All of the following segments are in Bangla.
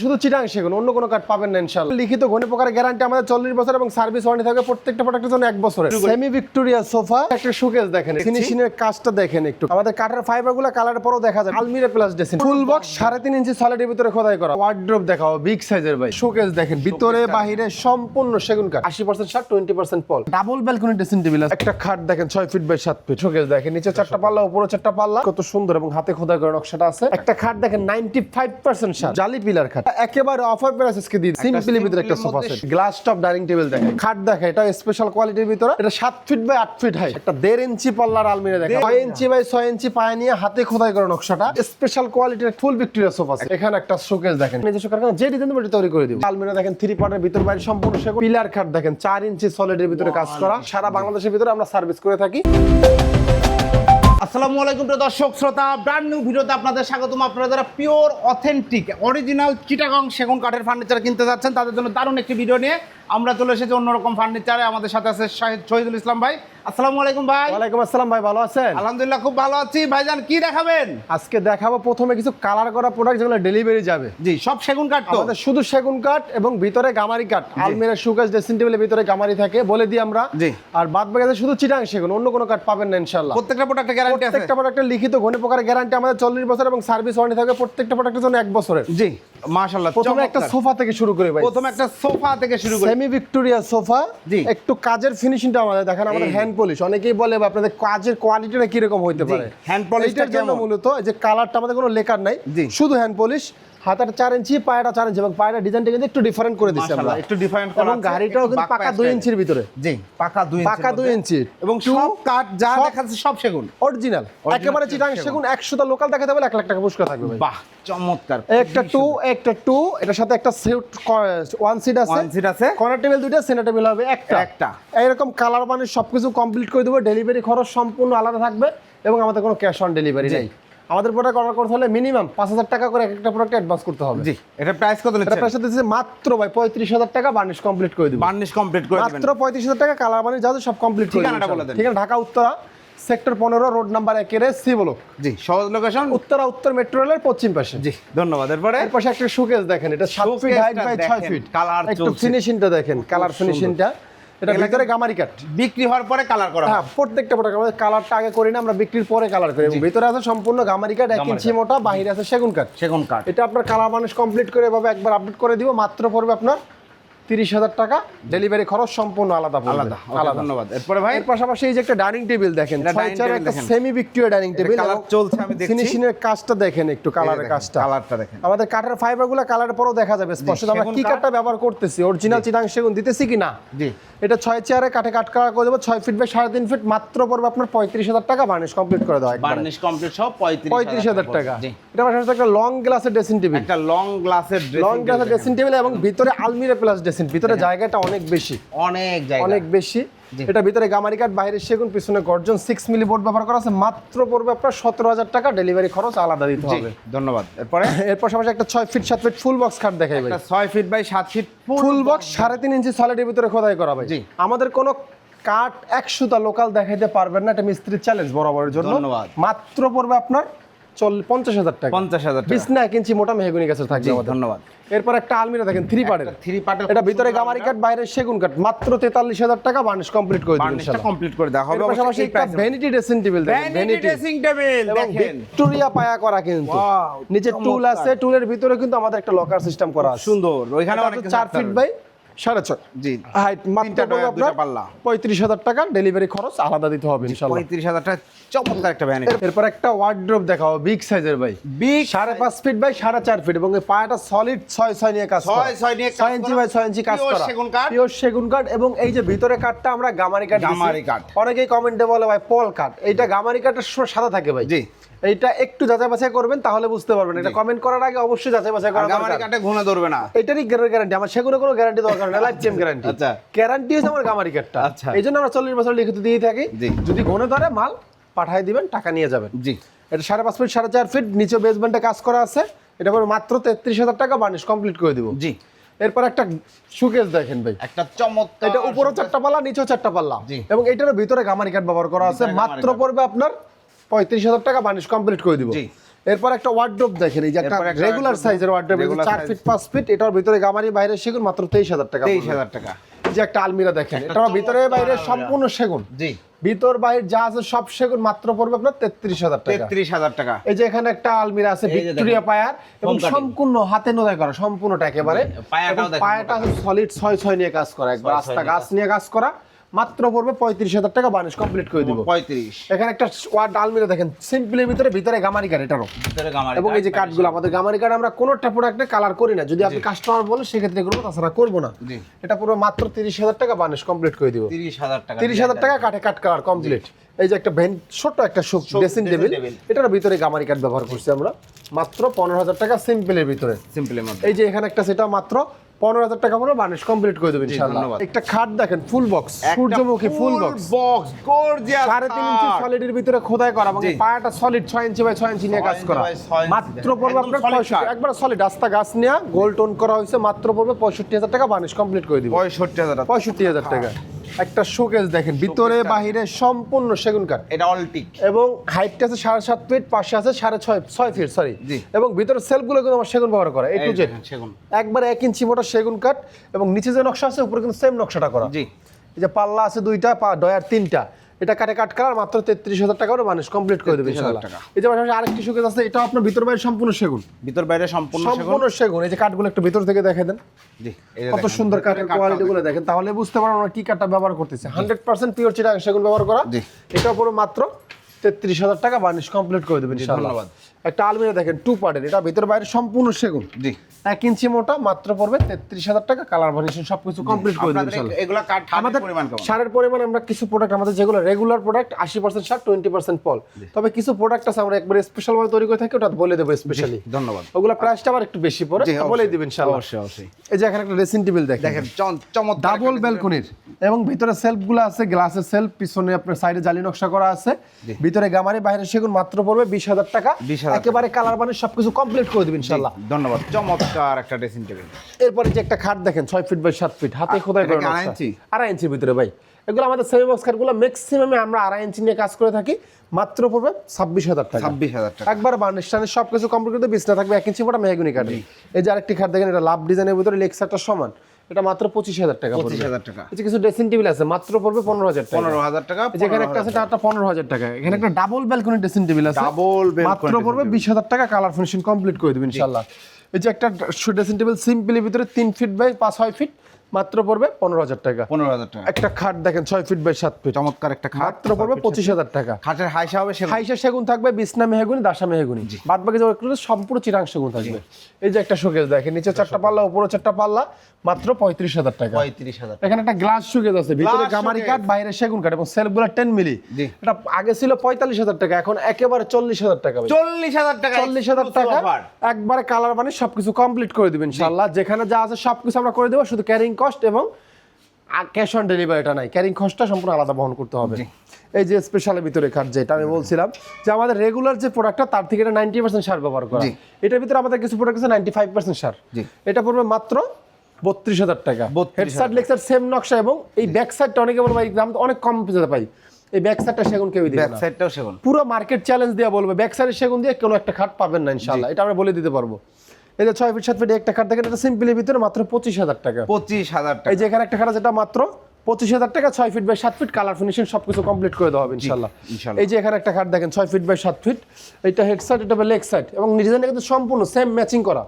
শুধু চিটাং সেগুন, অন্য কোনো কাঠ পাবেন না ইনশাআল্লাহ। লিখিত ঘন প্রকারের গ্যারান্টি আমাদের 40 বছর এবং সার্ভিস ওয়ারেন্টি থাকবে প্রত্যেকটা প্রোডাক্টের জন্য 1 বছরের। সেমি ভিক্টোরিয়া সোফা, একটা শোকেস দেখেন, ফিনিশিংয়ের কাজটা দেখেন একটু। আমাদের কাঠের ফাইবারগুলো কালারের পরও দেখা যায়। আলমিরা প্লাস ড্রেসিং, ফুল বক্স 3.5 ইঞ্চি সলিডের ভিতরে খোদাই করা। ওয়ার্ড্রোব দেখাও বিগ সাইজের ভাই। শোকেস দেখেন, ভিতরে বাহিরে সম্পূর্ণ সেগুন কাঠ, 80% শার্ট 20% পল। ডাবল ব্যালকনি ড্রেসিং টেবিল, একটা খাট দেখেন 6 ফিট বাই 7 ফিট। শোকেস দেখেন, নিচে 4টা পাল্লা, উপরে 4টা পাল্লা, কত সুন্দর এবং হাতে খোদাই করা নকশাটা আছে। একটা খাট দেখেন 95% শার্ট, জালি পিলার খাট, একেবারে অফার প্রাইস আজকে দিই। সিম্পলি ভিতরে একটা sofa set, glass top dining table দেখেন। খাট দেখেন, এটা স্পেশাল কোয়ালিটির ভিতরে, এটা 7 ফিট বাই 8 ফিট হাই। একটা 1.5 ইঞ্চি পাল্লার আলমিরা দেখেন, 6 ইঞ্চি বাই 6 ইঞ্চি পায়ে নিয়ে হাতে খোদাই করা নকশাটা, স্পেশাল কোয়ালিটির ফুল ভিক্টোরিয়া সোফা সেট। এখানে একটা শোকেস দেখেন, নিজস্ব কারখানা, যে ডিজাইন বলি তৈরি করে দিব। আলমিরা দেখেন 3 পার্টের ভিতর বাইরে সম্পূর্ণ সেগুন। পিলার খাট দেখেন 4 ইঞ্চি সলিডের ভিতরে কাজ করা। সারা বাংলাদেশের ভিতরে আমরা সার্ভিস করে থাকি। আসসালামু আলাইকুম প্রিয় দর্শক শ্রোতা, ব্র্যান্ড নিউ ভিডিওতে আপনাদের স্বাগতম। আপনারা যারা পিওর অথেন্টিক অরিজিনাল চিটাগং সেগুন কাঠের ফার্নিচার কিনতে যাচ্ছেন, তাদের জন্য দারুণ একটি ভিডিও নিয়ে আমরা চলে এসেছি অন্যরকম ফার্নিচারে। আমাদের সাথে আছে শহীদুল ইসলাম ভাই। আসসালামু আলাইকুম ভাই। ওয়ালাইকুম আসসালাম ভাই, ভালো আছেন? আলহামদুলিল্লাহ খুব ভালো আছি। ভাইজান কি দেখাবেন? আজকে দেখাবো প্রথমে কিছু কালার করা প্রোডাক্ট যেগুলো ডেলিভারি যাবে। জি, সব সেগুন কাঠ তো? আমাদের শুধু সেগুন কাঠ এবং ভিতরে গামারি কাঠ। আলমিরা শোকেস ড্রেসিং টেবিলের ভিতরে গামারি থাকে বলে দিই আমরা। জি। আর বাদ বাকি শুধু চিটাং সেগুন, অন্য কোনো কাঠ পাবেন না ইনশাআল্লাহ। প্রত্যেকটা প্রোডাক্টে গ্যারান্টি আছে? প্রত্যেকটা প্রোডাক্টের লিখিত ঘন প্রকারের গ্যারান্টি আমাদের 40 বছর এবং সার্ভিস ওয়ারেন্টি থাকবে প্রত্যেকটা প্রোডাক্টের জন্য 1 বছরের। জি মাশাআল্লাহ। প্রথমে একটা সোফা থেকে শুরু করি ভাই। প্রথমে একটা সোফা থেকে শুরু করি। Semi Victoria sofa. জি। একটু কাজের ফিনিশিংটা আমাদের দেখেন, আমাদের হ্যান্ড পলিশ। অনেকেই বলে আপনাদের কাজের কোয়ালিটিটা কি রকম হইতে পারে। হ্যান্ড পলিশটা জন্য মূলত যে কালারটা আমাদের কোনো লেকার নাই, শুধু হ্যান্ড পলিশ। হাতাটা 4 ইঞ্চি, পায়টা 4 ইঞ্চি এবং পায়টা ডিজাইনটা কিন্তু একটু ডিফারেন্ট করে দিয়েছি আমরা। একটু ডিফারেন্ট করা এবং গাড়িটাও কিন্তু পাকা 2 ইঞ্চির ভিতরে। জি, পাকা 2 ইঞ্চি। পাকা 2 ইঞ্চি এবং সব কাঠ যা দেখাচ্ছে সব সেগুন অরিজিনাল, একেবারে চিটাং সেগুন। 100টা লোকাল দেখাতে বলে 1 লাখ টাকা পুরস্কার থাকবে ভাই। বাহ, চমৎকার। একটা 2 এটার সাথে একটা সেট 1 সিট আছে। 1 সিট আছে। কর্নার টেবিল 2টা, সেন্টার টেবিল হবে একটা। এরকম কালার মানে সবকিছু কমপ্লিট করে দেবো। ডেলিভারি খরচ সম্পূর্ণ আলাদা থাকবে এবং আমাদের কোনো ক্যাশ অন ডেলিভারি নেই। আমাদের প্রোডাক্ট অর্ডার করতে হলে মিনিমাম 5000 টাকা করে একটা প্রোডাক্ট অ্যাডভান্স করতে হবে। জি। এটা প্রাইস কত নিচ্ছেন? এটা প্রাইস দিতেছি মাত্র ভাই 35000 টাকা, বার্নিশ কমপ্লিট করে দিব। বার্নিশ কমপ্লিট করে দিবেন মাত্র 35000 টাকা, কালার বার্নিশ যা সব কমপ্লিট করে দিব। ঠিকানাটা বলে দেন। ঠিকানা Dhaka Uttara sector 15 road number 1 এর সি ব্লক। জি, সহজ লোকেশন, উত্তর মেট্রো রেলের পশ্চিম পাশে। জি ধন্যবাদ। এর পাশে একটা শোকেস দেখেন, এটা 7 feet height by 6 feet. Colour একটু ফিনিশিংটা দেখেন, কালার ফিনিশিংটা। এটা ভিতরে গামারি কাঠ, বিক্রি হওয়ার পরে কালার করা। হ্যাঁ, প্রত্যেকটা প্রোডাক্ট আমাদের কালারটা আগে করি না, আমরা বিক্রির পরে কালার করি। ভিতরে আছে সম্পূর্ণ গামারি কাঠ 1 ইঞ্চি মোটা, বাইরে আছে সেগুন কাঠ। সেগুন কাঠ। এটা আপনার কালার বানিশ কমপ্লিট করে এভাবে একবার আপডেট করে দিব। মাত্র পড়বে আপনার 30000 টাকা। ডেলিভারি খরচ সম্পূর্ণ আলাদা। ধন্যবাদ। এরপরে ভাই, এর পাশাপাশি এই যে একটা ডাইনিং টেবিল দেখেন, 6 একটা semi Victoria dining table. Colour চলছে, আমি দেখছি। ফিনিশিং এর কাজটা দেখেন, একটু কালারের কাজটা, কালারটা দেখেন। আমাদের কাঠের ফাইবারগুলো কালারের পরও দেখা যাবে স্পষ্ট আমরা কি কাঠটা ব্যবহার করতেছি, অরিজিনাল চিটাং সেগুন দিতেছি কিনা। জি। এটা 6 চেয়ারে কাঠে কাট করা করে দেবো, 6 ফিট বাই 3.5 ফিট। মাত্র পড়বে আপনার 35000 টাকা, বার্নিশ কমপ্লিট করে দেওয়া। বার্নিশ কমপ্লিট সব 35000 টাকা। এটা পাশাপাশি একটা লং গ্লাসের ড্রেসিং টেবিল, একটা লং গ্লাসের ড্রেসিং টেবিল এবং ভিতরে আলমিরা প্লাস ড্রেসিং। ভিতরে জায়গাটা অনেক বেশি, অনেক বেশি। এটা ভিতরে গামারি কাঠ, বাইরে সেগুন, পিছনে গর্জন 6 মিলি বোর্ড ব্যবহার করা আছে। মাত্র পড়বে আপনার 17000 টাকা, ডেলিভারি খরচ আলাদা দিতে হবে। ধন্যবাদ। এর পাশাপাশি একটা 6 ফিট 7 ফিট ফুল বক্স খাট দেখাই ভাই। একটা 6 feet by 7 feet full box 3.5 inch সলিডের ভিতরে খোদাই করা ভাই। আমাদের কোনো কাঠ 100টা লোকাল দেখাইতে পারবেন না, এটা মিস্ত্রির চ্যালেঞ্জ বরাবরের জন্য। ধন্যবাদ। মাত্র পড়বে আপনার 50000 টাকা। 50000 টাকা। বিছনা 1 ইঞ্চি মোটা মেহগনি গাছের থাকবে আমাদের। ধন্যবাদ। এরপর একটা আলমিরা দেখেন 3 পার্টের। এটা ভিতরে গামারি কাঠ, বাইরে সেগুন কাঠ। মাত্র 43000 টাকা, বার্নিশ কমপ্লিট করে দিবেন ইনশাআল্লাহ। বার্নিশটা কমপ্লিট করে দেওয়া হবে। এর পাশাপাশি একটা ভ্যানিটি ড্রেসিং টেবিল দেখেন, ভ্যানিটি ড্রেসিং টেবিল দেখেন, ভিক্টোরিয়া পায়া করা কিন্তু। নিচে টুল আছে, টুলের ভিতরে কিন্তু আমাদের একটা লকার সিস্টেম করা আছে। সুন্দর। ওইখানে অনেক 4 ফিট বাই 6.5। জি। হাইট মাত্র আপনার 35000 টাকা, ডেলিভারি খরচ আলাদা দিতে হবে ইনশাআল্লাহ। 35000 টাকা, চমৎকার একটা ভ্যানিটি। এরপর একটা ওয়ার্ড্রোব দেখাও, বিগ সাইজের ভাই, বিগ 5.5 ফিট বাই 4.5 ফিট এবং এই পায়াটা সলিড 6 নিয়ে কাজ করা, 6 ইঞ্চি বাই 6 ইঞ্চি কাজ করা, পিওর সেগুন কাঠ। এবং এই যে ভিতরে কাঠটা আমরা গামারি কাঠ দিছি। অনেকেই কমেন্টে বলে ভাই পল কাঠ, এইটা গামারি কাঠের সাদা থাকে ভাই। জি। এইটা একটু যাচাই বাছাই করবেন, তাহলে বুঝতে পারবেন। এটা কমেন্ট করার আগে অবশ্যই যাচাই বাছাই করা দরকার। গামারি কাঠে ঘুণে ধরবে না, এটারই গ্যারান্টি। আমার সেগুলো কোনো গ্যারান্টি দরকার না, লাইফ টাইম গ্যারান্টি। আচ্ছা, গ্যারান্টি হচ্ছে আমার গামারি কাঠটা। এইজন্য আমরা 40 বছর লিখিত দিয়ে থাকি। যদি ঘুণে ধরে মাল পাঠিয়ে দিবেন, টাকা নিয়ে যাবেন। জি। এটা 5.5 ফিট 4.5 ফিট, নিচে বেসমেন্টে কাজ করা আছে। এটা পরে মাত্র 33000 টাকা, বার্নিশ কমপ্লিট করে দিব। জি। এরপর একটা শোকেস দেখেন ভাই, একটা চমৎকার। এটা উপরে 4টা পাল্লা, নিচেও 4টা পাল্লা এবং এটার ভিতরে গামারি কাঠ ব্যবহার করা আছে। মাত্র পড়বে আপনার 35000 টাকা, বার্নিশ কমপ্লিট করে দিব। এরপর একটা ওয়ার্ডরোব দেখেন, এই যে একটা এরপর একটা রেগুলার সাইজের ওয়ার্ডরোব, regular 4 ফিট 5 ফিট, এটার ভিতরে গামারি বাইরে সেগুন মাত্র 23000 টাকা। 23000 টাকা। এই যে একটা আলমিরা দেখেন, এটার ভিতরে বাইরে সম্পূর্ণ সেগুন, জি, ভিতর বাইরে যা আছে সব সেগুন, মাত্র পড়বে আপনার 33000 টাকা। 33000 টাকা। এই যে এখানে একটা আলমিরা আছে ভিক্টোরিয়া পায়ার এবং সম্পূর্ণ হাতে নোদাই করা, সম্পূর্ণটা একেবারে। পায়াটা আছে সলিড 6 নিয়ে কাজ করা, একবার আস্তা গাছ নিয়ে কাজ করা, মাত্র পড়বে 35000 টাকা, বানিশ কমপ্লিট করে দিব। 35। এখানে একটা ওয়ার্ড আলমিরা দেখেন, সিম্পলের ভিতরে গামারি কাঠ, এটারও ভিতরে গামারি এবং এই যে কাঠগুলো আমাদের গামারি কাঠ আমরা কোনোটা প্রোডাক্টে কালার করি না, যদি আপনি কাস্টমার বলেন সেক্ষেত্রে করবো, তাছাড়া করবো না। জি, এটা পুরো মাত্র 30000 টাকা, বানিশ কমপ্লিট করে দিব। 30000 টাকা। 30000 টাকা কাঠে কাঠ কালার কমপ্লিট। এই যে একটা ছোট একটা ড্রেসিং টেবিল, এটার ভিতরে গামারি কাঠ ব্যবহার করছি আমরা, মাত্র 15000 টাকা সিম্পলের ভিতরে। সিম্পলের মধ্যে এই যে এখানে একটা, সেটা মাত্র 15000 টাকা পড়বে, বানিশ কমপ্লিট করে দেবেন ইনশাআল্লাহ। একটা খাট দেখেন, ফুল বক্স, সূর্যমুখী ফুল বক্স, গর্জিয়াস 3.5 ইঞ্চি সলিডের ভিতরে খোদাই করা এবং পায়াটা সলিড 6 ইঞ্চি বাই 6 ইঞ্চি নিয়ে কাজ করা, মাত্র পড়বে আপনার 65, একবার সলিড আস্তা গাছ নিয়ে গোল টোন করা হয়েছে, মাত্র পড়বে 65000 টাকা, বানিশ কমপ্লিট করে দিব। 65000 টাকা। একটা শোকেস দেখেন, ভিতরে বাহিরে সম্পূর্ণ সেগুন কাঠ, এটা অলটিক এবং হাইটটা আছে 7.5 ফিট, পাশে আছে 6.5 ফিট, সরি, জি। এবং ভিতরে সেলফগুলো কিন্তু আমার সেগুন ব্যবহার করা, A to Z সেগুন, একবার 1 ইঞ্চি মোটা সেগুন কাঠ, এবং নিচে যে নকশা আছে উপরে কিন্তু সেম নকশাটা করা। জি, এই যে পাল্লা আছে 2টা, ডয়ার 3টা, এটা কাটে কাট কালার, মাত্র 33000 টাকা করে মানুষ কমপ্লিট করে দেবে ইনশাআল্লাহ। এই যে পাশাপাশি আরেকটি শোকেস আছে, এটা আপনার ভিতর বাইরে সম্পূর্ণ সেগুন, ভিতর বাইরে সম্পূর্ণ সেগুন। এই যে কাঠগুলো একটু ভিতর থেকে দেখে দেন, জি, এই কত সুন্দর কাঠের কোয়ালিটি গুলো দেখেন, তাহলে বুঝতে পারবেন আমরা কি কাঠটা ব্যবহার করতেছি। 100% পিওর চিটাগাং সেগুন ব্যবহার করা। জি, এটা পুরো মাত্র 33000 টাকা, বানিশ কমপ্লিট করে দেবেন ইনশাআল্লাহ। ধন্যবাদ। একটা আলমিরা দেখেন 2 পার্টের, এটা ভিতর বাইরে সম্পূর্ণ সেগুন, জি, 1 ইঞ্চি মোটা, মাত্র পড়বে 33000 টাকা, কালার বানিশ সবকিছু কমপ্লিট করে দেবেন ইনশাআল্লাহ। এগুলা কাঠ আমাদের পরিমাণ কেমন? সারের পরিমাণ আমরা কিছু প্রোডাক্ট আমাদের যেগুলো রেগুলার প্রোডাক্ট 80% সার 20% পল, তবে কিছু প্রোডাক্ট আছে আমরা একবার স্পেশাল ভাবে তৈরি করে থাকি, ওটা বলে দেবো স্পেশালি। ধন্যবাদ। ওগুলা প্রাইসটা আবার একটু বেশি পড়ে, বলে দিবেন ইনশাআল্লাহ। অবশ্যই। এই যে এখানে একটা ড্রেসিং টেবিল দেখেন, চমৎকার ডাবল ব্যালকনির, এবং ভিতরে সেলফগুলো আছে গ্লাসের সেলফ, পিছনে আপনার সাইডে জালি নকশা করা আছে, ভিতরে গামারি বাইরে সেগুন, মাত্র পড়বে 20000 টাকা, একেবারে কালার বানিশ সবকিছু কমপ্লিট করে দিবেন ইনশাআল্লাহ। ধন্যবাদ। চমৎকার একটা ড্রেসিং টেবিল। এরপরে যে একটা খাট দেখেন 6 ফিট বাই 7 ফিট, হাতে খোদাই করা, 2.5 ইঞ্চির ভিতরে ভাই। এগুলো আমাদের সেমি বক্স খাটগুলো ম্যাক্সিমামে আমরা 2.5 ইঞ্চি নিয়ে কাজ করে থাকি, মাত্র পড়বে 26000 টাকা। 26000 টাকা একবার বানিশ টানিশ সবকিছু কমপ্লিট করে বিছনা থাকবে 1 ইঞ্চি মোটা মেহগনি কাঠ। এই যে আরেকটি খাট দেখেন, এটা লাভ ডিজাইনের ভিতরে লেগ সাইডটা সমান, এটা মাত্র 25000 টাকা পড়বে। 25000 টাকা। এই যে কিছু ড্রেসিং টেবিল আছে, মাত্র পড়বে 15000 টাকা। 15000 টাকা। যেখানে একটা আছে তারটা 15000 টাকা। এখানে একটা ডাবল ব্যালকনি ড্রেসিং টেবিল আছে, মাত্র পড়বে 20000 টাকা, কালার ফিনিশিং কমপ্লিট করে দেবেন ইনশাআল্লাহ। এই যে একটা ড্রেসিং টেবিল সিম্পলের ভিতরে 3 ফিট বাই 6 ফিট, মাত্র পড়বে 15000 টাকা। 15000 টাকা। একটা খাট দেখেন 6 ফিট বাই 7 ফিট, চমৎকার একটা খাট, মাত্র পড়বে 25000 টাকা। খাটের হাইসা হবে সেগুন, হাইসা সেগুন থাকবে, বিছনা মেহগনি, দাসা মেহগনি, বাদ বাকি যে সম্পূর্ণ চিটাং সেগুন থাকবে। এই যে একটা শোকেস দেখেন, নিচে 4টা পাল্লা, উপরে 4টা পাল্লা, মাত্র 35000 টাকা। 35000। এখানে একটা গ্লাস শোকেস আছে, ভিতরে গামারি কাঠ, বাইরে সেগুন কাঠ, এবং সেলফগুলো 10 মিলি। এটা আগে ছিল 45000 টাকা, এখন একেবারে 40000 টাকা। 40000 টাকা। 40000 টাকা একবারে কালার বানিশ সবকিছু কমপ্লিট করে দিবেন ইনশাআল্লাহ। যেখানে যা আছে সবকিছু আমরা করে দেব, শুধু ক্যারিং কস্ট এবং ক্যাশ অন ডেলিভারিটা নাই, ক্যারিং কস্টটা সম্পূর্ণ আলাদা বহন করতে হবে। এই যে স্পেশালের ভিতরে খাট, যেটা আমি বলছিলাম যে আমাদের রেগুলার যে প্রোডাক্টটা তার থেকে এটা 90% সার ব্যবহার করা, এটার ভিতরে আমাদের কিছু প্রোডাক্ট আছে 95% সার। এটা পড়বে মাত্র 32000 টাকা। Head side leg side same নকশা, এবং এই ব্যাক সাইডটা অনেকে বলবে ভাই দাম তো অনেক কম পেতে পাই, এই ব্যাক সাইডটা সেগুন কেউ দিবে না, ব্যাক সাইডটাও সেগুন, পুরো মার্কেট চ্যালেঞ্জ দিয়ে বলবে ব্যাক সাইডে সেগুন দিয়ে কোনো একটা খাট পাবেন না ইনশাআল্লাহ, এটা আমরা বলে দিতে পারবো। এই যে 6 ফিট 7 ফিট একটা খাট দেখেন, এটা সিম্পলের ভিতরে মাত্র 25000 টাকা। 25000 টাকা। এই যে এখানে একটা খাট যেটা মাত্র 25000 টাকা, 6 feet by 7 feet, colour finishing সবকিছু কমপ্লিট করে দেওয়া হবে ইনশাআল্লাহ। এই যে এখানে একটা খাট দেখেন 6 ফিট বাই 7 ফিট, এটা হেড সাইড, এটা লেগ সাইড, এবং ডিজাইনটা কিন্তু সম্পূর্ণ সেম ম্যাচিং করা,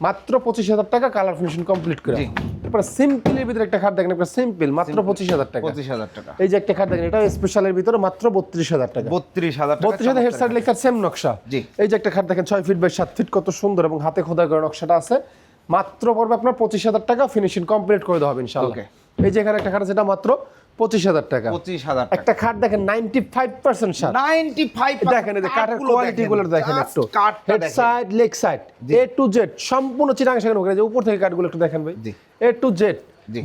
মাত্র 25000 টাকা, কালার ফিনিশিং কমপ্লিট করে। তারপর সিম্পলের ভিতরে একটা খাট দেখেন, একটা সিম্পল, মাত্র 25000 টাকা। 25000 টাকা। এই যে একটা খাট দেখেন, এটা স্পেশালের ভিতরে মাত্র 32000 টাকা। 32000 টাকা। 32000 head side leg side same নকশা। এই যে একটা খাট দেখেন 6 ফিট বাই 7 ফিট, কত সুন্দর এবং হাতে খোদাই করা নকশাটা আছে, মাত্র পড়বে আপনার 25000 টাকা, ফিনিশিং কমপ্লিট করে দেওয়া হবে ইনশাআল্লাহ। এই যে এখানে একটা খাট যেটা মাত্র 25000 টাকা। 25000 টাকা। একটা খাট দেখেন 95% সার, 95 দেখেন এই যে কাঠের কোয়ালিটি গুলো দেখেন একটু, head side leg side A to Z সম্পূর্ণ চিটাং সেগুন, ওখানে যে উপর থেকে কাঠগুলো একটু দেখেন ভাই, A to Z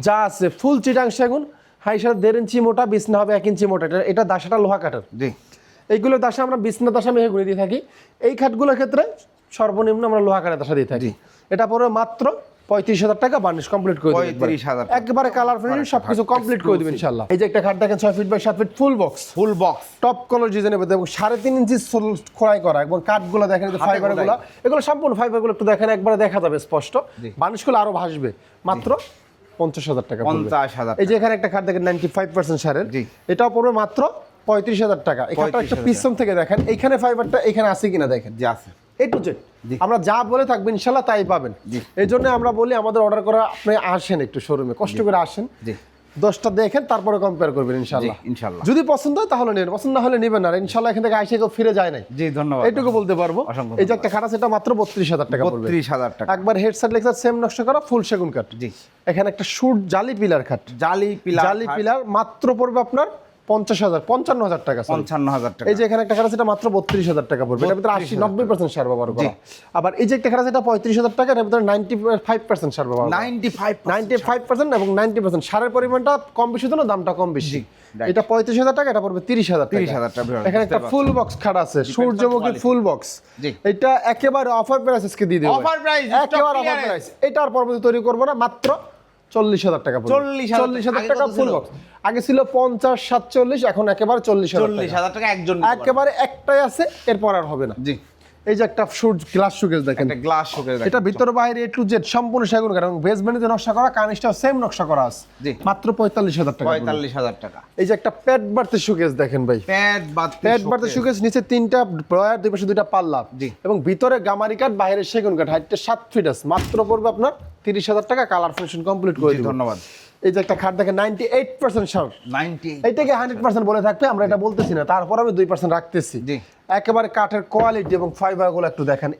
যা আছে ফুল চিটাং সেগুন, হাইসার 1.5 ইঞ্চি মোটা, বিছনা হবে 1 ইঞ্চি মোটা, এটা দাসাটা লোহা কাঠের। এইগুলো দাসা আমরা বিছনা দাসা মেহগনি দিয়ে থাকি, এই খাটগুলোর ক্ষেত্রে সর্বনিম্ন আমরা লোহা কাঠের দাসা দিয়ে থাকি। এটা পড়বে মাত্র 35,000 টাকা বার্নিশ কমপ্লিট করে দিবেন 35,000 টাকা। একবারে কালার ফিনিশ সবকিছু কমপ্লিট করে দিবেন ইনশাআল্লাহ। এই যে একটা খাট দেখেন 6 feet by 7 feet full box top collar ডিজাইনের মধ্যে এবং 3.5 ইঞ্চি খোলাই করা এবং কাঠগুলো দেখেন যে ফাইবারগুলো এগুলো সম্পূর্ণ ফাইবারগুলো একটু দেখেন একবারে দেখা যাবে স্পষ্ট, বার্নিশগুলো আরো ভাসবে। মাত্র 50,000 টাকা পড়বে। 50,000। এই যে এখানে একটা খাট দেখেন 95% সারের, এটাও পড়বে মাত্র 35,000 টাকা। এই খাটটা একটা পিছন থেকে দেখেন এইখানে ফাইবারটা এখানে আছে কিনা দেখেন, জি আছে। এ টু জেড আমরা যা বলে থাকবেন ইনশাআল্লাহ তাই পাবেন। এই জন্য আমরা বলি আমাদের অর্ডার করা আপনি আসেন একটু শোরুমে কষ্ট করে আসেন, 10টা দেখেন তারপরে কম্পেয়ার করবেন ইনশাআল্লাহ। যদি পছন্দ হয় তাহলে নেন, পছন্দ না হলে নেবেন না ইনশাআল্লাহ। এখান থেকে আইসে কেউ ফিরে যায় নাই। জি ধন্যবাদ, এইটুকু বলতে পারবো। এই যে একটা খাট আছে এটা মাত্র 32,000 টাকা পড়বে। 32,000 টাকা। একবার হেডসেট লেক্সার সেম নকশা করা ফুল সেগুন কাঠ। জি এখানে একটা শুট জালি পিলার খাট, জালি পিলার মাত্র পড়বে আপনার 55,000 টাকা। 55,000 টাকা। এই যে এখানে একটা খাট আছে এটা মাত্র 32,000 টাকা পড়বে। এটার ভিতরে 80-90% সার ব্যবহার করা। আবার এই যে একটা খাট আছে এটা 35,000 টাকা, এর ভিতরে 95% সার ব্যবহার করা। 95% এবং 90% সারের পরিমাণটা কম বেশি তো না, দামটা কম বেশি। এটা 35,000 টাকা, এটা পড়বে 30,000 টাকা। এখানে একটা ফুল বক্স খাট আছে সূর্যমুখী ফুল বক্স, এটা একেবারে অফার প্রাইসে দিয়ে দেব। অফার প্রাইস, একেবারে অফার প্রাইস। এটার পরবর্তী তৈরি করব না, মাত্র 40,000 টাকা পড়বে। 40,000 টাকা ফুল বক্স। আগে ছিল 50-47, এখন একেবারে 40,000 টাকা একজন। একেবারে একটাই আছে, এরপর আর হবে না। জি এই যে একটা শুট গ্লাস শোকেস দেখেন, একটা গ্লাস শোকেস দেখেন, এটা ভিতর বাইরে এ টু জেড সম্পূর্ণ সেগুন কাঠ এবং বেসমেন্টে নকশা করা, কার্নিশটাও সেম নকশা করা আছে। মাত্র 45,000 টাকা। 45,000 টাকা। এই যে একটা পেট বাড়তে শোকেস দেখেন ভাই, পেট বাড়তে শোকেস, নিচে 3টা ড্রয়ার, দুই পাশে 2টা পাল্লা এবং ভিতরে গামারি কাঠ, বাইরে সেগুন কাঠ, হাইটটা 7 ফিট আছে। মাত্র পড়বে আপনার 30,000 টাকা, কালার ফিনিশিং কমপ্লিট করে দিই। ধন্যবাদ। এই যে একটা খাট দেখেন 98% সার, 98 এইটাকে 100% বলে থাকবে, আমরা এটা বলতেছি না, তারপর আমি 2% রাখতেছি। একেবারে কাঠের কোয়ালিটি এবং ফাইবারগুলো একটু দেখেন।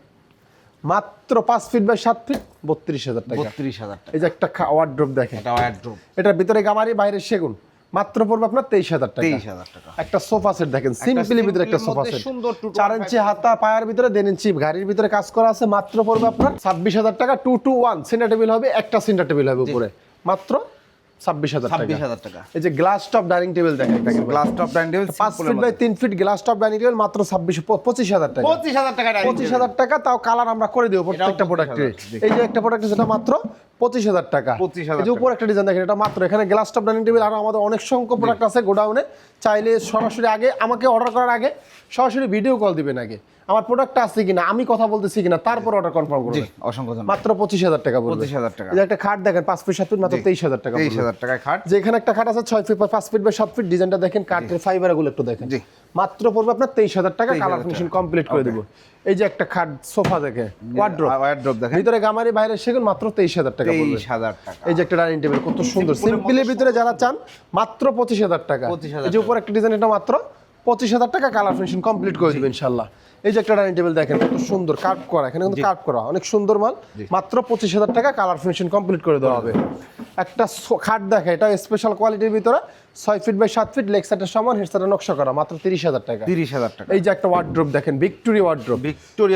মাত্র 5 ফিট বাই 7 ফিট 32,000 টাকা। 32,000 টাকা। এই যে একটা ওয়ার্ড্রোব দেখেন, এটা ওয়ার্ড্রোব, এটার ভিতরে গামারি, বাইরে সেগুন, মাত্র পড়বে আপনার 23,000 টাকা। 23,000 টাকা। একটা সোফা সেট দেখেন, সিম্পলি ভিতরে একটা সোফা সেট, 4 ইঞ্চি হাতা, পায়ার ভিতরে 1.5 ইঞ্চি গাড়ির ভিতরে কাজ করা আছে। মাত্র পড়বে আপনার 26,000 টাকা। 2 to 1 সেন্টার টেবিল হবে, একটা সেন্টার টেবিল হবে উপরে, মাত্র 26,000 টাকা। এই যে গ্লাস টপ ডাইনিং টেবিল দেখেন, glass top dining table 5 feet by 3 feet glass top dining table, মাত্র 25,000 টাকা। 25,000 টাকা। 25,000 টাকা, তাও কালার আমরা করে দেব প্রত্যেকটা প্রোডাক্টে। এই যে একটা প্রোডাক্ট সেটা মাত্র 25,000 টাকা। এই যে উপর একটা ডিজাইন দেখেন, এটা মাত্র। এখানে গ্লাস টপ ডাইনিং টেবিল আরো আমাদের অনেক সংখ্যক প্রোডাক্ট আছে গোডাউনে, চাইলে সরাসরি আগে আমাকে অর্ডার করার আগে সরাসরি ভিডিও কল দিবেন, আগে আমার প্রোডাক্টটা আছে কিনা, আমি কথা বলতেছি কিনা, তারপর অর্ডার কনফার্ম করবেন। অসংখ্য ধন্যবাদ। মাত্র 25,000 টাকা পড়বে। 25,000 টাকা। এই যে একটা খাট দেখেন 5 ফিট 7 ফিট, মাত্র 23,000 টাকা। 23,000 টাকায় খাট। যে এখানে একটা খাট আছে 6 ফিট 5 ফিট বাই 7 ফিট, ডিজাইনটা দেখেন, কাঠের ফাইবারগুলো একটু দেখেন। মাত্র পড়বে আপনার 23,000 টাকা, কালার ফিনিশিং কমপ্লিট করে দেব। এই যে একটা খাট সোফা দেখেন, ওয়ার্ড্রোব দেখেন, ভিতরে গামারি, বাইরে সেগুন, মাত্র 23,000 টাকা পড়বে। 23,000 টাকা। এই যে একটা ডাইনিং টেবিল কত সুন্দর, সিম্পলের ভিতরে যারা চান মাত্র 25,000 টাকা। এই যে উপর একটা ডিজাইন, এটা মাত্র 25,000 টাকা, কালার ফিনিশিং কমপ্লিট করে দেব ইনশাআল্লাহ। এই যে একটা ডাইনিং টেবিল দেখেন কত সুন্দর কাট করা, এখানে কিন্তু কাট করা অনেক সুন্দর মাল। মাত্র 25,000 টাকা, কালার ফিনিশিং কমপ্লিট করে দেওয়া হবে। একটা খাট দেখে, এটা স্পেশাল কোয়ালিটির ভিতরে 6 ফিট বাই 7 ফিট, লেগ সাইডের সমান, হেড সাইডের নকশা করা, মাত্র 30,000 টাকা। 30,000 টাকা। এই যে একটা ওয়ার্ড্রোব দেখেন, ভিক্টোরিয়া ওয়ার্ড্রোব,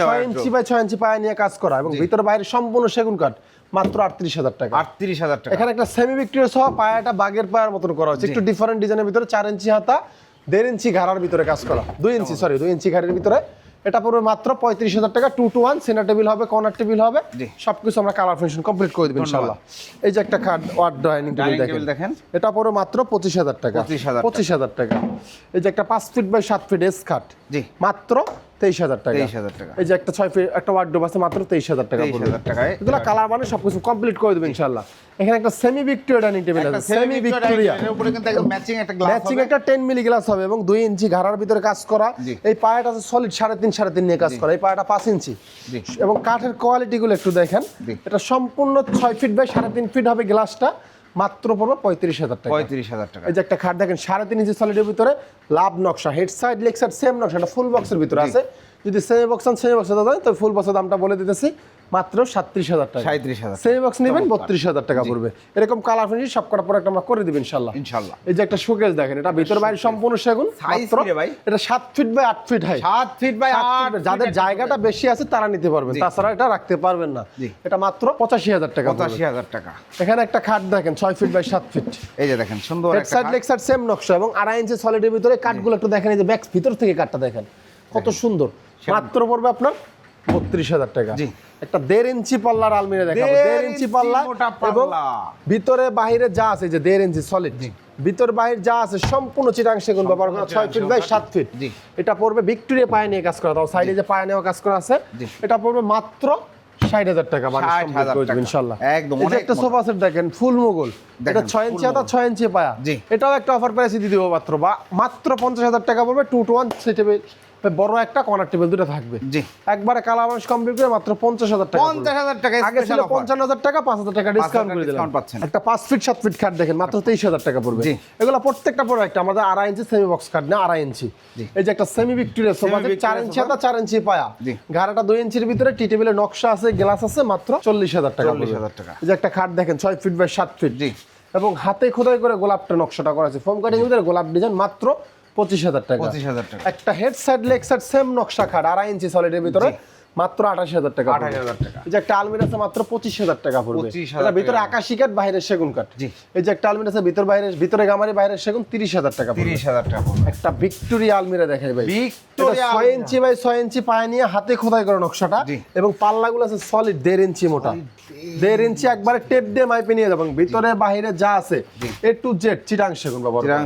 6 ইঞ্চি বাই 6 ইঞ্চি পায়া নিয়ে কাজ করা এবং ভিতরে বাইরে সম্পূর্ণ সেগুন কাঠ, মাত্র 38,000 টাকা। 38,000 টাকা। এখানে একটা সেমি ভিক্টোরিয়া সহ পায়াটা বাগের পায়ার মতন করা হচ্ছে, একটু ডিফারেন্ট ডিজাইনের ভিতরে, 4 ইঞ্চি হাতা, 1.5 ইঞ্চি ঘাড়ার ভিতরে কাজ করা, 2 ইঞ্চি ঘাড়ের ভিতরে। এটা পড়বে মাত্র 35,000 টাকা। 2 to 1 সেন্টার টেবিল হবে, কর্নার টেবিল হবে, সবকিছু আমরা কালার ফিনিশিং কমপ্লিট করে দেব ইনশাআল্লাহ। এই যে একটা খাট ওয়ার্ড ডাইনিং টেবিল দেখেন, এটা পড়বে মাত্র 25,000 টাকা। 25,000 টাকা। এই যে একটা 5 ফিট বাই 7 ফিট এস খাট, মাত্র 23,000 টাকা। 23,000 টাকা। এই যে একটা 6 ফিট একটা ওয়ার্ডরোব আছে, মাত্র 23,000 টাকা পড়বে। 23,000 টাকায় এগুলা কালার মানে সবকিছু কমপ্লিট করে দেব ইনশাআল্লাহ। এখানে একটা সেমি ভিক্টোরিয়া ডাইনিং টেবিল আছে, সেমি ভিক্টোরিয়া, এর উপরে কিন্তু একদম ম্যাচিং একটা গ্লাস ম্যাচিং একটা 10 মিলি গ্লাস হবে এবং 2 ইঞ্চি ঘাড়ার ভিতরে কাজ করা। এই পায়াটা আছে সলিড 3.5 নিয়ে কাজ করা, এই পায়াটা 5 ইঞ্চি এবং কাঠের কোয়ালিটি গুলো একটু দেখেন। এটা সম্পূর্ণ 6 ফিট বাই 3.5 ফিট হবে গ্লাসটা, মাত্র পড়বে 35,000 টাকা। 35,000 টাকা। এই যে একটা খাট দেখেন 3.5 ইঞ্চি সলিডের ভিতরে, লাভ নকশা, head side leg side same নকশা, এটা ফুল বক্সের ভিতরে আছে। যদি সেমি বক্স দেন তো ফুল বক্সের দামটা বলে দিতেছি, মাত্র 37,000 টাকা। 37,000। সেমি বক্স নেবেন 32,000 টাকা পড়বে। এরকম কালার ফিনিশ সব কটা প্রোডাক্ট আমরা করে দেব ইনশাআল্লাহ। এই যে একটা শোকেস দেখেন, এটা ভিতর বাইরে সম্পূর্ণ সেগুন, মাত্র এটা 7 feet by 8 feet high. 7 feet by 8, যাদের জায়গাটা বেশি আছে তারা নিতে পারবেন, তাছাড়া এটা রাখতে পারবেন না। এটা মাত্র 85,000 টাকা। 85,000 টাকা। এখানে একটা খাট দেখেন 6 ফিট বাই 7 ফিট, এই যে দেখেন সুন্দর একটা সাইড লেগ সাইড সেম নকশা এবং 2.5 ইঞ্চি সলিডের ভিতরে কাঠগুলো একটু দেখেন। এই যে ব্যাক ভিতর থেকে কাঠটা দেখেন কত সুন্দর, মাত্র পড়বে আপনার 32,000 টাকা। জি। একটা 1.5 ইঞ্চি পাল্লার আলমিরা দেখাবো, 1.5 ইঞ্চি পাল্লা মোটা এবং পাল্লা। ভিতরে বাহিরে যা আছে যে 1.5 ইঞ্চি সলিড, ভিতর বাহির যা আছে সম্পূর্ণ চিটাং সেগুন ব্যবহার করা, 6 ফিট বাই 7 ফিট। জি। এটা পড়বে ভিক্টোরিয়া পায়ে নিয়ে কাজ করা, তাও সাইডে যে পায়ে নেওয়া কাজ করা আছে, জি। এটা পড়বে মাত্র 60,000 টাকা, 60,000 টাকা। ইনশাআল্লাহ। একদম, এই যে অনেক একটা সোফা সেট দেখেন ফুল মোগল, এটা দেখেন, 6 ইঞ্চি full হাতা, 6 ইঞ্চি পায়া। জি। এটাও একটা অফার প্রাইসে দিয়ে দিব মাত্র 50,000 টাকা পড়বে। 2 to 1 সেটেবল বড় একটা কর্নার টেবিল দুটো থাকবে। জি। একবারে কালার বানিশ কমপ্লিট করে মাত্র 50,000 টাকা। 50,000 টাকা আগে ছিল স্পেশাল 55,000 টাকা, 5,000 টাকা ডিসকাউন্ট করে দিলাম। ডিসকাউন্ট পাচ্ছেন। একটা 5 ফিট 7 ফিট খাট দেখেন মাত্র 23,000 টাকা পড়বে। জি। এগুলো প্রত্যেকটা প্রোডাক্ট আমাদের 2.5 ইঞ্চি সেমি বক্স খাট না, 2.5 ইঞ্চি। জি। এই যে একটা semi Victoria sofa, Semi Victoria 4 ইঞ্চি sofa। হাতা, 4 ইঞ্চি পায়া, জি। গাড়াটা 2 ইঞ্চির ভিতরে, টি টেবিলের নকশা আছে, গ্লাস আছে, মাত্র 40,000 টাকা পড়বে। 40,000 টাকা। এই যে একটা খাট দেখেন 6 ফিট বাই 7 ফিট। জি। এবং হাতে খোদাই করে গোলাপটা নকশাটা করা আছে, ফোম কাটিং এর ভিতরে গোলাপ ডিজাইন, মাত্র 25,000 টাকা। 25,000 টাকা। একটা head side leg side same নকশা খাট 2.5 ইঞ্চি সলিডের ভিতরে, মাত্র 28,000 টাকা। 28,000 টাকা। এই যে একটা আলমিরা আছে মাত্র 25,000 টাকা পড়বে। 25,000 এটা ভিতরে টাকা। আকাশী কাঠ, বাইরে সেগুন কাঠ। জি। এই যে একটা আলমিরা আছে ভিতরে গামারি, বাইরে সেগুন, 30,000 টাকা পড়বে। 30,000 টাকা পড়বে। একটা ভিক্টোরিয়া আলমিরা দেখাই ভাই, ভিক্টোরিয়া 6 ইঞ্চি বাই 6 ইঞ্চি পায়ে নিয়ে হাতে খোদাই করা নকশাটা, জি। এবং পাল্লাগুলো আছে সলিড 1.5 ইঞ্চি মোটা, 1.5 ইঞ্চি একবারে টেপ দিয়ে মাইপে নিয়ে যাবেন। ভিতরে বাহিরে যা আছে A to Z চিটাং সেগুন ব্যবহার করা।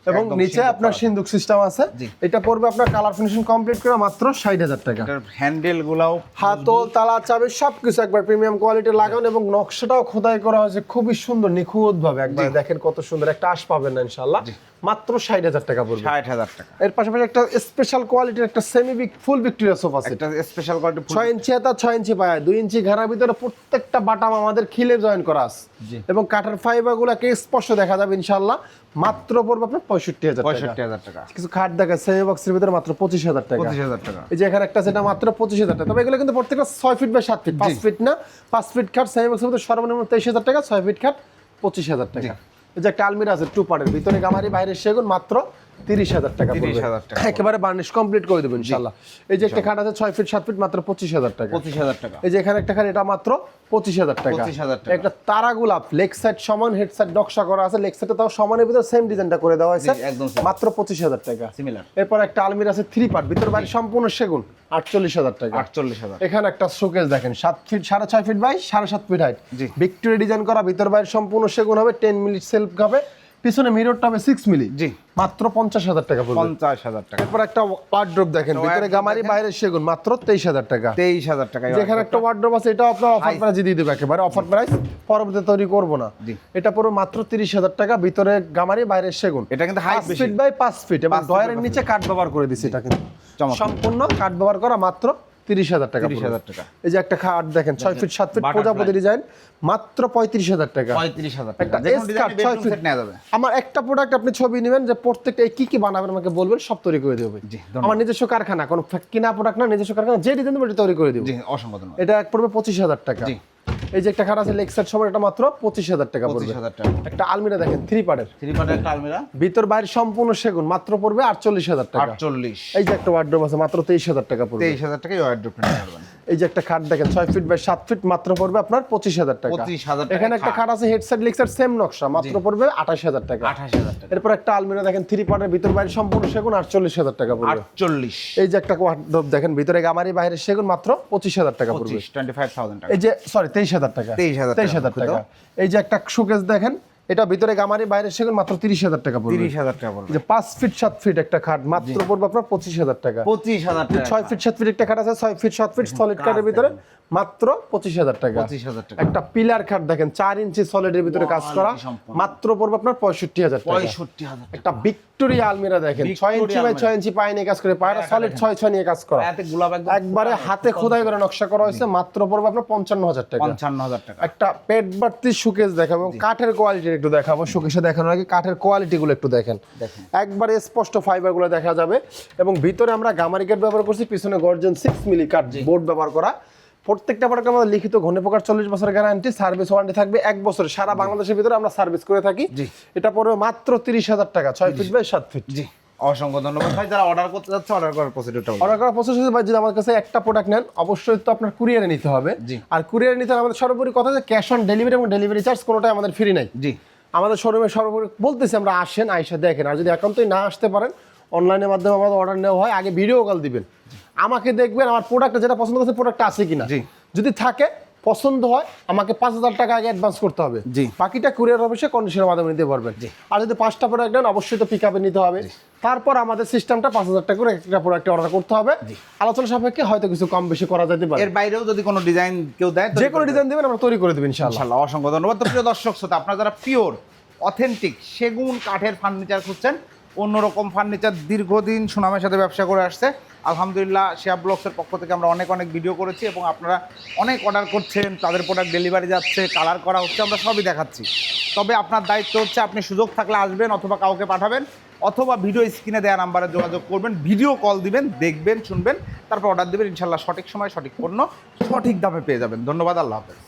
এবং নিচে আপনার সিন্দুক সিস্টেম আছে। জি। এটা পড়বে আপনার কালার ফিনিশিং কমপ্লিট করে মাত্র 60,000 টাকা। এটার হ্যান্ডেল গুলাও হাতল তালা চাবি সবকিছু একবার প্রিমিয়াম কোয়ালিটি লাগানো, এবং নকশাটাও খোদাই করা হয়েছে খুবই সুন্দর নিখুঁত ভাবে, একবার দেখেন কত সুন্দর, একটা আশ পাবেন না ইনশাআল্লাহ, মাত্র 60,000 টাকা পড়বে। 60,000 টাকা। এর পাশাপাশি একটা স্পেশাল কোয়ালিটির একটা সেমি ফুল ভিক্টোরিয়া সোফা সেট, একটা স্পেশাল কোয়ালিটি 6 ইঞ্চি হাতা, 6 ইঞ্চি পায়া, 2 ইঞ্চি ঘেরার ভিতরে প্রত্যেকটা বাটাম আমাদের খিলে জয়েন করা আছে, জি। এবং কাঠের ফাইবার গুলাকে স্পষ্ট দেখা যাবে ইনশাআল্লাহ। মাত্র পড়বে আপনার 65,000 টাকা। 65,000 টাকা। কিছু খাট দেখা সেমি বক্সের ভিতরে মাত্র 25,000 টাকা। 25,000 টাকা। এই যে এখানে একটা সেটা মাত্র 25,000 টাকা। তবে এগুলো কিন্তু প্রত্যেকটা 6 ফিট বাই 7 ফিট, 5 ফিট না, 5 ফিট খাট সেমি বক্সের ভিতরে সর্বনিম্ন 23,000 টাকা, 6 ফিট খাট 25,000 টাকা। এই যে একটা আলমিরা আছে 2 পার্টের, ভিতরে গামারি, বাইরে সেগুন, মাত্র 30,000 টাকা পড়বে। 30,000 টাকা। একেবারে বার্নিশ কমপ্লিট করে দেব ইনশাআল্লাহ। এই যে একটা খাট আছে 6 ফিট 7 ফিট, মাত্র 25,000 টাকা। 25,000 টাকা। এই যে এখানে একটা খাট, এটা মাত্র 25,000 টাকা। 25,000 টাকা। একটা তারা গোলাপ লেগ সাইড সমান, হেড সাইড নকশা করা আছে, লেগ সাইডে তাও সমানের ভিতরে সেম ডিজাইনটা করে দেওয়া হয়েছে, জি, একদম same। মাত্র 25,000 টাকা। সিমিলার। এরপর একটা আলমিরা আছে 3 পার্ট, ভিতর বাইরে সম্পূর্ণ সেগুন, 48,000 টাকা। 48,000। এখানে একটা শোকেস দেখেন 7 feet 6.5 feet by 7.5 feet height, জি। ভিক্টোরিয়া ডিজাইন করা, ভিতর বাইরে সম্পূর্ণ সেগুন হবে, 10 মিলি সেলফ হবে, পিছনে মিররটা হবে 6 মিলি, জি। মাত্র 50,000 টাকা পড়বে। 50,000 টাকা। এরপর একটা ওয়ার্ড্রোব দেখেন, ভিতরে wardrobe গামারি, দেখেন। বাইরে সেগুন, মাত্র 23,000 টাকা। 23,000 টাকা। যেখানে একটা ওয়ার্ড্রোব আছে, এটা আপনার অফার প্রাইসে দিয়ে দেব, একেবারে অফার প্রাইস, পরবর্তীতে তৈরি করব না। জি। এটা পুরো মাত্র 30,000 টাকা, ভিতরে গামারি, বাইরে সেগুন। এটা কিন্তু হাইট 5 বেশি। ফিট বাই 5 ফিট, এবং 5 feet ডয়ারের by নিচে কাঠ ব্যবহার করে দিছি, এটা কিন্তু চমৎকার। সম্পূর্ণ কাঠ ব্যবহার করা, মাত্র 30,000 টাকা। 30,000 টাকা। এই যে একটা খাট দেখেন 6 ফিট 7 ফিট Butterfly। প্রজাপতি ডিজাইন, মাত্র 35,000 টাকা। 35,000 একটা টাকা। যেকোনো S ডিজাইনের card, বেডরুম 6 feet। সেট নেওয়া যাবে। আমার একটা প্রোডাক্ট আপনি ছবি নেবেন, যে প্রত্যেকটা কি কি বানাবেন আমাকে বলবেন, সব তৈরি করে দেব। জি, ধন্যবাদ। আমার নিজস্ব কারখানা, কোনো কিনা প্রোডাক্ট না, নিজস্ব কারখানা, যে ডিজাইন দেবেন তৈরি করে দেব। জি, অসংখ্য ধন্যবাদ। এটা এক পড়বে 25,000 টাকা। জি। এই যে একটা খাট আছে লেগ সাইড সমান, এটা মাত্র 25,000 টাকা পড়বে। 25,000 টাকা। একটা আলমিরা দেখেন 3 পার্টের, 3 পার্টের একটা আলমিরা, ভিতর বাইরে সম্পূর্ণ সেগুন, মাত্র পড়বে 48,000 টাকা। 48। এই যে একটা ওয়ার্ড্রোব আছে, মাত্র 23,000 টাকা পড়বে। 23,000 টাকায় ওয়ার্ড্রোব নিতে পারবেন। এই যে একটা খাট দেখেন 6 ফিট বাই 7 ফিট, মাত্র পড়বে আপনার 25,000 টাকা। 25,000 টাকা। এখানে একটা খাট আছে head side leg side same নকশা, মাত্র পড়বে 28,000 টাকা। 28,000 টাকা। এরপর একটা আলমিরা দেখেন 3 পার্টের, ভিতর বাইরে সম্পূর্ণ সেগুন, 48,000 টাকা পড়বে। 48। এই যে একটা ওয়ার্ড্রোব দেখেন, ভিতরে গামারি, বাইরে সেগুন, মাত্র 25,000 টাকা পড়বে। 25,000 টাকা। এই যে সরি 23,000 টাকা। 23,000 টাকা। এই যে একটা শোকেস দেখেন, এটা ভিতরে গামারি, বাইরে সেগুন, মাত্র 30,000 টাকা পড়বে। 30,000 টাকা পড়বে। যে 5 ফিট 7 ফিট একটা খাট, মাত্র পড়বে আপনার 25,000 টাকা। 25,000 টাকা। 6 ফিট 7 ফিট একটা খাট আছে, 6 ফিট 7 ফিট সলিড কাঠের ভিতরে, মাত্র 25,000 টাকা। 25,000 টাকা। একটা পিলার খাট দেখেন 4 ইঞ্চি সলিডের ভিতরে কাজ করা, Quality সম্পন্ন। মাত্র পড়বে আপনার 65,000 টাকা। 65,000 টাকা। একটা ভিক্টোরিয়া আলমিরা দেখেন 6 ইঞ্চি বাই 6 ইঞ্চি পায়ে নিয়ে কাজ করে, পায়রা সলিড 6 নিয়ে কাজ করা, এতে গোলাপ একদম একবারে হাতে খোদাই করে নকশা করা হয়েছে, মাত্র পড়বে আপনার 55,000 টাকা। 55,000 টাকা। একটা পেট বাড়তি শোকেস দেখাবো, কাঠের কোয়ালিটি একটু দেখাবো, শোকেসে দেখানোর আগে কাঠের কোয়ালিটি গুলো একটু দেখেন, একবারে স্পষ্ট ফাইবার গুলো দেখা যাবে, এবং ভিতরে আমরা গামারি কাঠ ব্যবহার করছি, পিছনে গর্জন 6 মিলি কাঠ বোর্ড ব্যবহার করা। প্রত্যেকটা প্রোডাক্ট আমাদের লিখিত ঘনে প্রকার 40 বছরের গ্যারান্টি, সার্ভিস ওয়ারেন্টি থাকবে 1 বছর, সারা বাংলাদেশের ভিতরে আমরা সার্ভিস করে থাকি। এটা পড়বে মাত্র 30,000 টাকা, 6 ফিট বাই 7 ফিট। জি, অসংখ্য ধন্যবাদ ভাই। যারা অর্ডার করতে যাচ্ছে, অর্ডার করার প্রসিডিউরটা বলুন। অর্ডার করার প্রসেস হচ্ছে, যদি আমার কাছে একটা প্রোডাক্ট নেন, অবশ্যই তো আপনার কুরিয়ারে নিতে হবে। জি। আর কুরিয়ারে নিতে হলে আমাদের সর্বোপরি কথা যে ক্যাশ অন ডেলিভারি এবং ডেলিভারি চার্জ কোনোটাই আমাদের ফ্রি নাই। জি। আমাদের শোরুমে সর্বোপরি বলতেছি আমরা আসেন, আইসা দেখেন, আর যদি একান্তই না আসতে পারেন, অনলাইনের মাধ্যমে আমাদের অর্ডার নেওয়া হয়, আগে ভিডিও কল দিবেন, আমাকে দেখবেন আমার প্রোডাক্টটা যেটা পছন্দ করছে প্রোডাক্টটা আছে কিনা, জি। যদি থাকে পছন্দ হয় আমাকে 5,000 টাকা আগে অ্যাডভান্স করতে হবে, জি। বাকিটা কুরিয়ার অফিসে কন্ডিশনের মাধ্যমে নিতে পারবেন। আর যদি 5টা প্রোডাক্ট নেন অবশ্যই তো পিক আপে নিতে হবে, তারপর আমাদের সিস্টেমটা 5,000 টাকা করে একটা প্রোডাক্ট অর্ডার করতে হবে, আলোচনা সাপেক্ষে হয়তো কিছু কম বেশি করা যেতে পারে। এর বাইরেও যদি কোনো ডিজাইন কেউ দেয় যে কোনো ডিজাইন দেবেন আমরা তৈরি করে দেবেন ইনশাআল্লাহ। ইনশাআল্লাহ। অসংখ্য ধন্যবাদ। তো প্রিয় দর্শক শ্রোতা, আপনারা যারা পিওর অথেন্টিক সেগুন কাঠের ফার্নিচার খুঁজছেন, অন্যরকম ফার্নিচার দীর্ঘদিন সুনামের সাথে ব্যবসা করে আসছে, আলহামদুলিল্লাহ শিহাব ব্লগসের পক্ষ থেকে আমরা অনেক ভিডিও করেছি এবং আপনারা অনেক অর্ডার করছেন, তাদের প্রোডাক্ট ডেলিভারি যাচ্ছে, কালার করা হচ্ছে, আমরা সবই দেখাচ্ছি। তবে আপনার দায়িত্ব হচ্ছে আপনি সুযোগ থাকলে আসবেন অথবা কাউকে পাঠাবেন, অথবা ভিডিও স্ক্রিনে দেওয়া নাম্বারে যোগাযোগ করবেন, ভিডিও কল দিবেন, দেখবেন, শুনবেন, তারপর অর্ডার দেবেন। ইনশাল্লাহ সঠিক সময় সঠিক পণ্য সঠিক দামে পেয়ে যাবেন। ধন্যবাদ। আল্লাহ হাফেজ।